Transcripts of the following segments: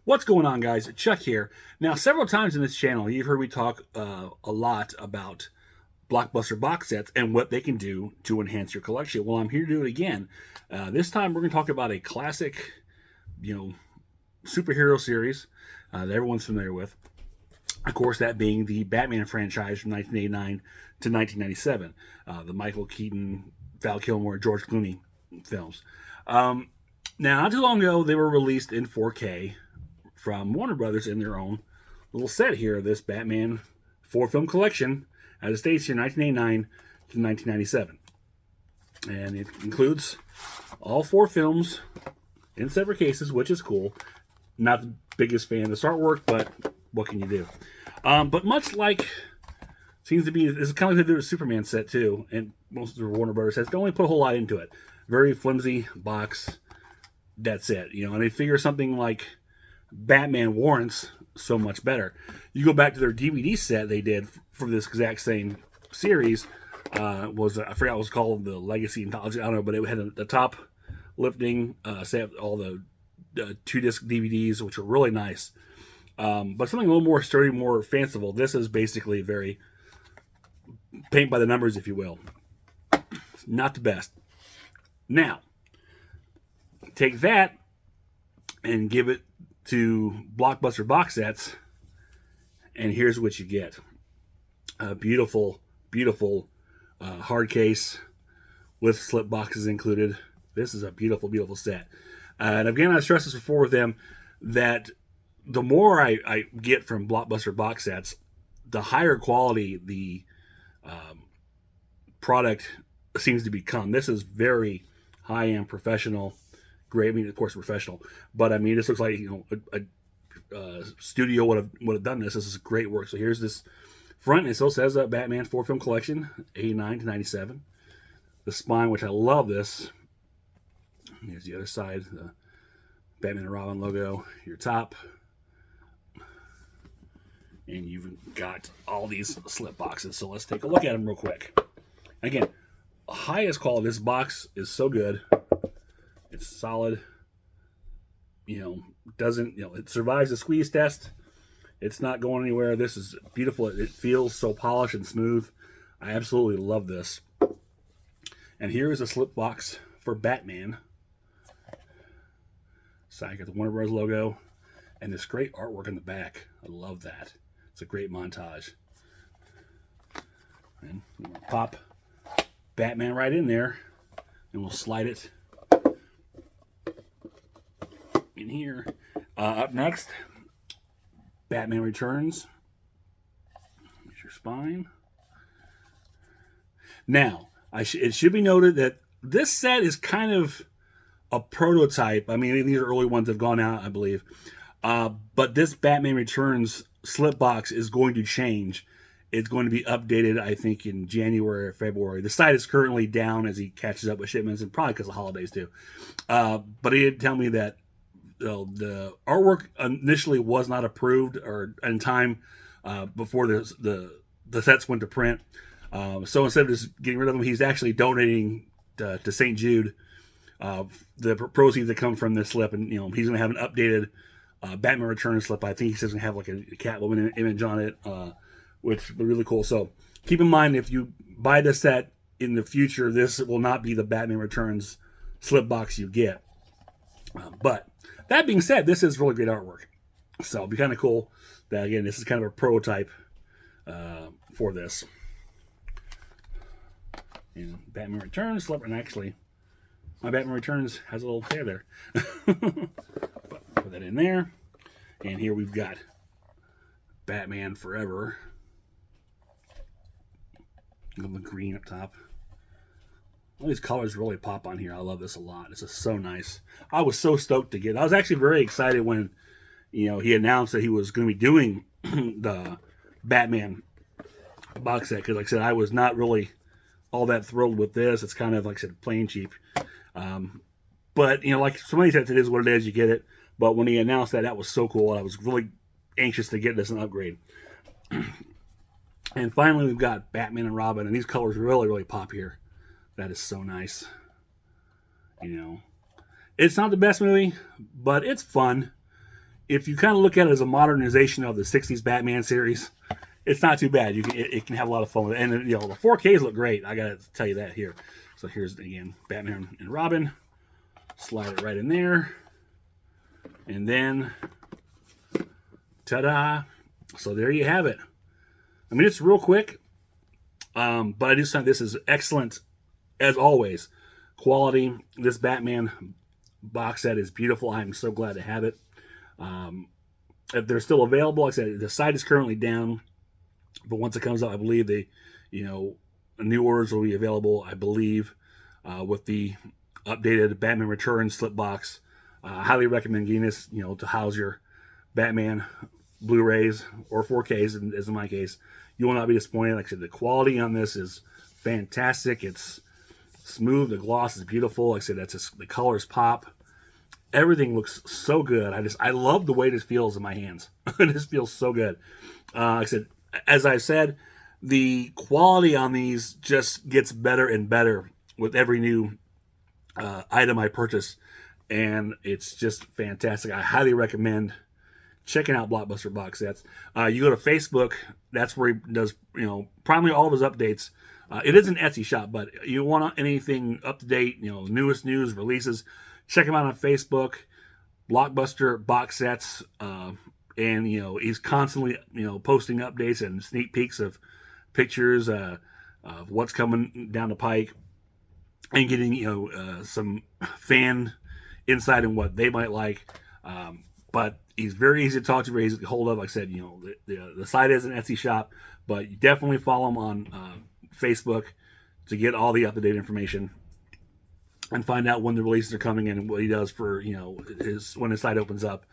What's going on, guys? Chuck here. Now, several times in this channel, you've heard me talk a lot about Blockbuster box sets and what they can do to enhance your collection. Well, I'm here to do it again. This time, we're going to talk about a classic, you know, superhero series that everyone's familiar with. Of course, that being the Batman franchise from 1989 to 1997, the Michael Keaton, Val Kilmer, George Clooney films. Now, not too long ago, they were released in 4K from Warner Brothers in their own little set here of this Batman 4-film collection, as it states here, 1989 to 1997. And it includes all 4 films in separate cases, which is cool. Not the biggest fan of this artwork, but what can you do? But much like, seems to be, this is kind of like they do a Superman set too, and most of the Warner Brothers sets don't really put a whole lot into it. Very flimsy box, that's it. And they figure something like Batman warrants so much better. You go back to their DVD set they did for this exact same series. I forgot what it was called, the Legacy Anthology. I don't know, but it had the top lifting set, all the 2-disc DVDs, which are really nice. But something a little more sturdy, more fanciful. This is basically very paint by the numbers, if you will. Not the best. Now, take that and give it to Blockbuster box sets, and here's what you get. A beautiful, beautiful hard case with slip boxes included. This is a beautiful, beautiful set. And again, I stressed this before with them, that the more I get from Blockbuster box sets, the higher quality the product seems to become. This is very high-end, professional, great. I mean, of course, professional, but I mean, this looks like a studio would have done this. This is great work. So here's this front. It still says Batman 4-film collection, 89 to 97. The spine, which I love this. Here's the other side, the Batman and Robin logo. Your top, and you've got all these slip boxes. So let's take a look at them real quick. Again, highest quality. This box is so good. It's solid. Doesn't, it survives the squeeze test. It's not going anywhere. This is beautiful. It feels so polished and smooth. I absolutely love this. And here is a slip box for Batman. So I got the Warner Bros. Logo and this great artwork in the back. I love that. It's a great montage. And we'll pop Batman right in there, and we'll slide it in here. Up next, Batman Returns. Here's your spine. Now, it should be noted that this set is kind of a prototype. I mean, these are early ones that have gone out, I believe. But this Batman Returns slip box is going to change. It's going to be updated, I think, in January or February. The site is currently down as he catches up with shipments, and probably because of holidays too. But he did tell me that the artwork initially was not approved or in time before the sets went to print. So instead of just getting rid of them, he's actually donating to St. Jude the proceeds that come from this slip, and he's going to have an updated Batman Returns slip. I think he says going to have like a Catwoman image on it, which would be really cool. So keep in mind, if you buy this set in the future, this will not be the Batman Returns slip box you get. But that being said, this is really great artwork. So it'll be kind of cool that, again, this is kind of a prototype for this. And Batman Returns slip, and actually, my Batman Returns has a little hair there. But put that in there. And here we've got Batman Forever. The green up top. All these colors really pop on here. I love this a lot. This is so nice. I was so stoked to get it. I was actually very excited when, he announced that he was going to be doing the Batman box set. Because, like I said, I was not really all that thrilled with this. It's kind of, like I said, plain cheap. But, like so many sets, it is what it is. You get it. But when he announced that, that was so cool. I was really anxious to get this and upgrade. And finally, we've got Batman and Robin. And these colors really, really pop here. That is so nice. It's not the best movie, but it's fun. if you kind of look at it as a modernization of the '60s Batman series, it's not too bad. It can have a lot of fun with it, and the 4Ks look great. I gotta tell you that here. So here's again Batman and Robin. Slide it right in there, and then ta-da! So there you have it. I mean, it's real quick, but I just think this is excellent as always. Quality. This Batman box set is beautiful. I'm so glad to have it. If they're still available, like I said, the site is currently down, but once it comes out, I believe new orders will be available. I believe with the updated Batman Returns slip box. I highly recommend getting this, to house your Batman Blu-rays or 4Ks, as in my case. You will not be disappointed. Like I said, the quality on this is fantastic. It's smooth. The gloss is beautiful. Like I said, the colors pop. Everything looks so good. I love the way this feels in my hands. This feels so good. Like I said, as I said, the quality on these just gets better and better with every new item I purchase, and it's just fantastic. I highly recommend checking out Blockbuster Box Sets. You go to Facebook, that's where he does, primarily all of his updates. It is an Etsy shop, but you want anything up to date, newest news, releases, check him out on Facebook, Blockbuster Box Sets, and he's constantly posting updates and sneak peeks of pictures of what's coming down the pike, and getting some fan insight on what they might like. But he's very easy to talk to, very easy to get hold of. Like I said, the site is an Etsy shop, but you definitely follow him on Facebook to get all the up-to-date information and find out when the releases are coming in and what he does for when his site opens up.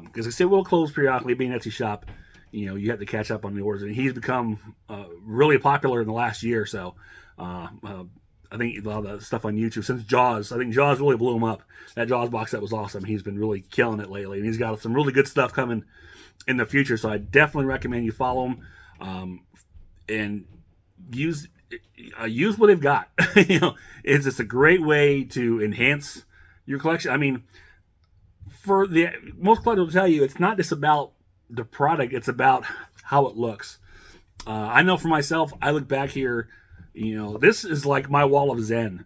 Because I said we'll close periodically, being an Etsy shop. You have to catch up on the orders, and he's become really popular in the last year or so. I think a lot of the stuff on YouTube since Jaws. I think Jaws really blew him up. That Jaws box set was awesome. He's been really killing it lately, and he's got some really good stuff coming in the future. So I definitely recommend you follow him and use what they've got. It's just a great way to enhance your collection. I mean, for the most collectors will tell you, it's not just about the product; it's about how it looks. I know for myself, I look back here. This is like my wall of zen.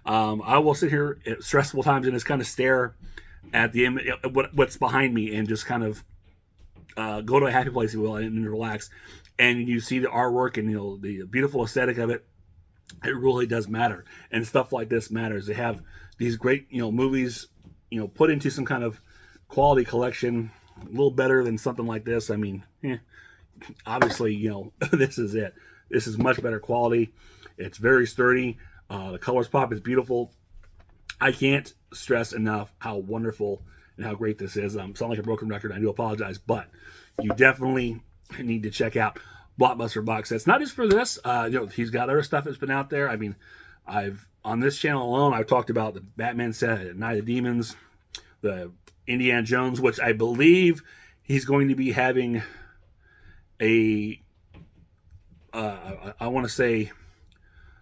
I will sit here at stressful times and just kind of stare at what's behind me and just kind of go to a happy place, if you will, and relax. And you see the artwork and the beautiful aesthetic of it. It really does matter, and stuff like this matters. They have these great movies put into some kind of quality collection, a little better than something like this. I mean, obviously this is it. This is much better quality. It's very sturdy. The colors pop is beautiful. I can't stress enough how wonderful and how great this is. I sound like a broken record. I do apologize, but you definitely need to check out Blockbuster Box Sets. Not just for this. He's got other stuff that's been out there. I mean, on this channel alone, I've talked about the Batman set, Night of the Demons, the Indiana Jones, which I believe he's going to be having I want to say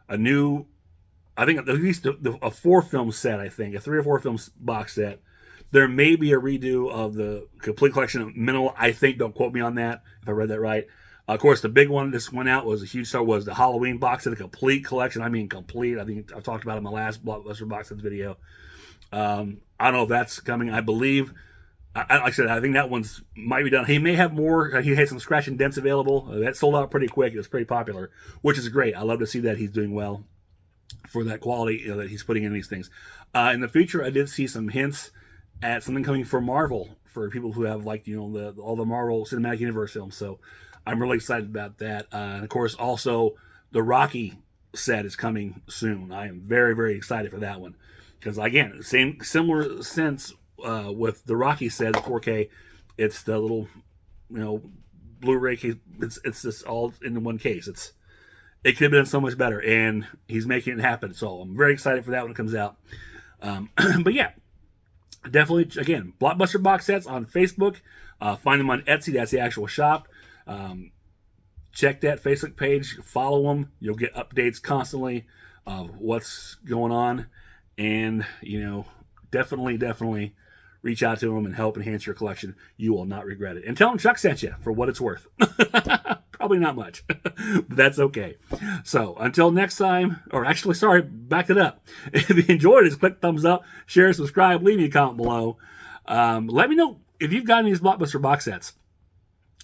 a new, I think at least a 4-film set, I think, a 3 or 4 film box set. There may be a redo of the complete collection of Minimal. I think, don't quote me on that, if I read that right. Of course, the big one this went out was a huge star, was the Halloween box set, a complete collection. I mean, complete. I think I talked about it in my last Blockbuster Box Sets video. I don't know if that's coming. I believe, like I said, I think that one's might be done. He may have more. He had some scratch and dents available. That sold out pretty quick. It was pretty popular, which is great. I love to see that he's doing well for that quality that he's putting in these things. In the future, I did see some hints at something coming from Marvel for people who have all the Marvel Cinematic Universe films. So I'm really excited about that. And of course, also the Rocky set is coming soon. I am very, very excited for that one because again, similar sense. With the Rocky set 4K, it's the little, Blu-ray case. It's just all in one case. It could have been so much better, and he's making it happen. So I'm very excited for that when it comes out. But yeah, definitely again, Blockbuster Box Sets on Facebook. Find them on Etsy. That's the actual shop. Check that Facebook page. Follow them. You'll get updates constantly of what's going on, and definitely reach out to them and help enhance your collection. You will not regret it. And tell them Chuck sent you for what it's worth. Probably not much, but that's okay. So until next time, or actually, sorry, back it up. If you enjoyed it, click thumbs up, share, subscribe, leave me a comment below. Let me know if you've got any of these Blockbuster box sets.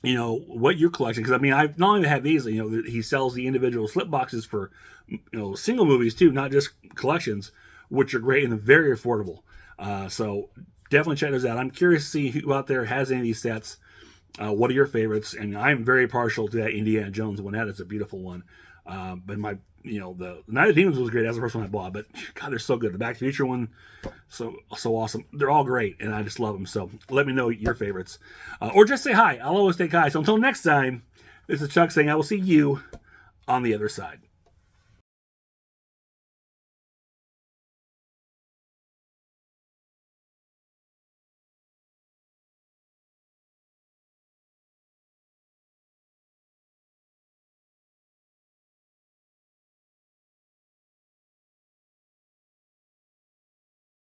You know, what your collection, because I mean, I not only have these, you know, he sells the individual slip boxes for, you know, single movies too, not just collections, which are great and very affordable. So definitely check those out. I'm curious to see who out there has any of these sets. What are your favorites? And I'm very partial to that Indiana Jones one. That is a beautiful one. But my, you know, the Night of the Demons was great. That's the first one I bought. But God, they're so good. The Back to the Future one, so awesome. They're all great, and I just love them. So let me know your favorites, or just say hi. I'll always take hi. So until next time, this is Chuck saying I will see you on the other side.